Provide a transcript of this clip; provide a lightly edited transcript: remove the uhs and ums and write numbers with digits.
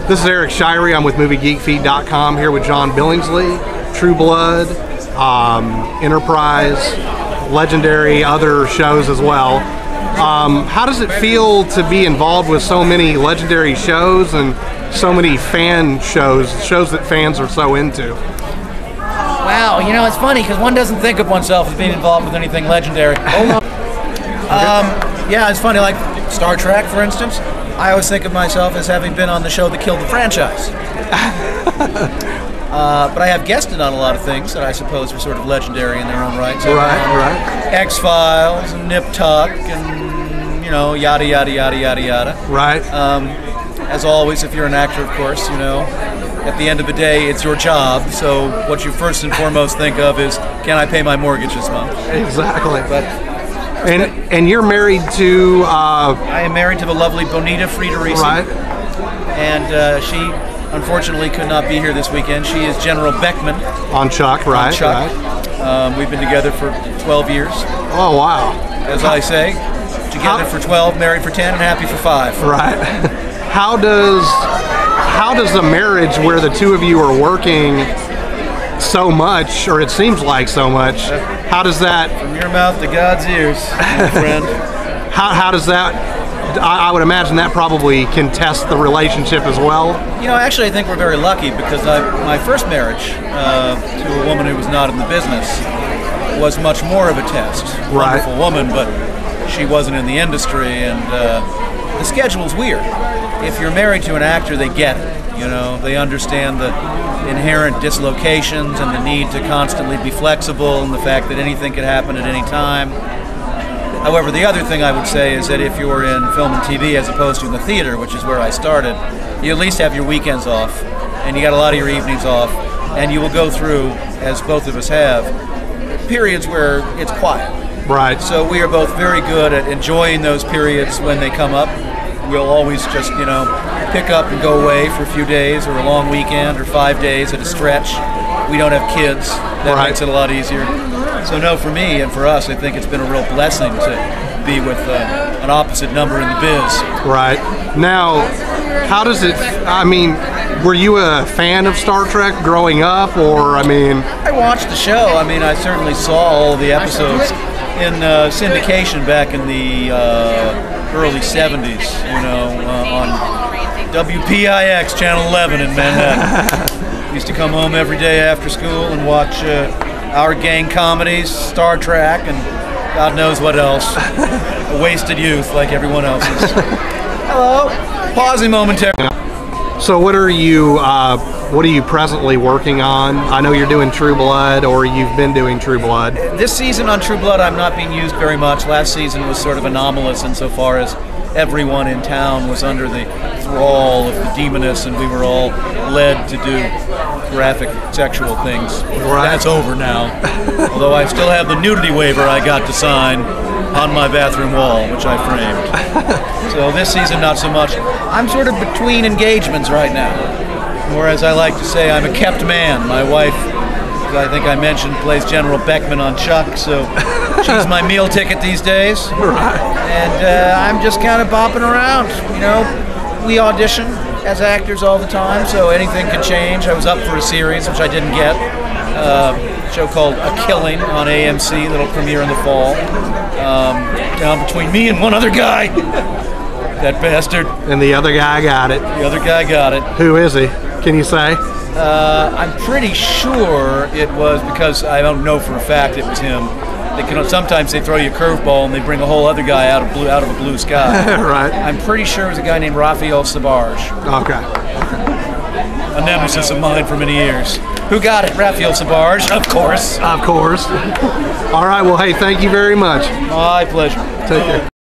This is Eric Shirey. I'm with MovieGeekFeed.com here with John Billingsley, True Blood, Enterprise, Legendary, other shows as well. How does it feel to be involved with so many legendary shows and so many fan shows that fans are so into? Wow, you know, it's funny because one doesn't think of oneself as being involved with anything legendary. Hold on. Yeah, it's funny, like Star Trek, for instance. I always think of myself as having been on the show that killed the franchise. But I have guested on a lot of things that I suppose are sort of legendary in their own right. So, right. X-Files and Nip Tuck and, you know, yada, yada, yada, yada, yada. Right. As always, if you're an actor, of course, you know, at the end of the day, it's your job. So what you first and foremost think of is, can I pay my mortgage this month? Exactly. And you're married to... I am married to the lovely Bonita Friedericy. Right. And she, unfortunately, could not be here this weekend. She is General Beckham. On Chuck, right. On Chuck. Right. We've been together for 12 years. Oh, wow. As I say, together for 12, married for 10, and happy for 5. Right. How does a marriage where the two of you are working so much, or it seems like so much, how does that... From your mouth to God's ears, my friend. How does that... I would imagine that probably can test the relationship as well. You know, actually I think we're very lucky because my first marriage to a woman who was not in the business was much more of a test. Right. Wonderful woman, but she wasn't in the industry, and the schedule's weird. If you're married to an actor, they get it. You know, they understand the inherent dislocations and the need to constantly be flexible and the fact that anything could happen at any time. However, the other thing I would say is that if you're in film and TV as opposed to in the theater, which is where I started, you at least have your weekends off, and you got a lot of your evenings off, and you will go through, as both of us have, periods where it's quiet. Right. So we are both very good at enjoying those periods when they come up. We'll always just, you know, pick up and go away for a few days or a long weekend or 5 days at a stretch. We don't have kids. That makes it a lot easier. So no, for me and for us, I think it's been a real blessing to be with an opposite number in the biz. Right. Now, how does it, I mean, were you a fan of Star Trek growing up, or, I mean... I watched the show. I mean, I certainly saw all the episodes in syndication back in the early 70s, you know, on WPIX, Channel 11 in Manhattan. Used to come home every day after school and watch Our Gang comedies, Star Trek, and God knows what else. A wasted youth like everyone else's. Hello. Pausing momentarily. So what are you presently working on? I know you're doing True Blood, or you've been doing True Blood. This season on True Blood I'm not being used very much. Last season was sort of anomalous insofar as everyone in town was under the thrall of the demoness and we were all led to do graphic sexual things. Right. That's over now. Although I still have the nudity waiver I got to sign on my bathroom wall, which I framed. So this season, not so much. I'm sort of between engagements right now. Or as I like to say, I'm a kept man. My wife, as I think I mentioned, plays General Beckham on Chuck, so she's my meal ticket these days. Right. And I'm just kind of bopping around. You know, we audition as actors all the time, so anything can change. I was up for a series, which I didn't get. A show called A Killing on AMC that'll premiere in the fall. Down between me and one other guy. That bastard. And the other guy got it. The other guy got it. Who is he? Can you say? I'm pretty sure it was, because I don't know for a fact it was him. Sometimes they throw you a curveball and they bring a whole other guy out of a blue sky. Right. I'm pretty sure it was a guy named Raphael Sabarge. Okay. A nemesis of mine for many years. Who got it? Raphael Sabarge, of course. Of course. All right, well, hey, thank you very much. My pleasure. Take care.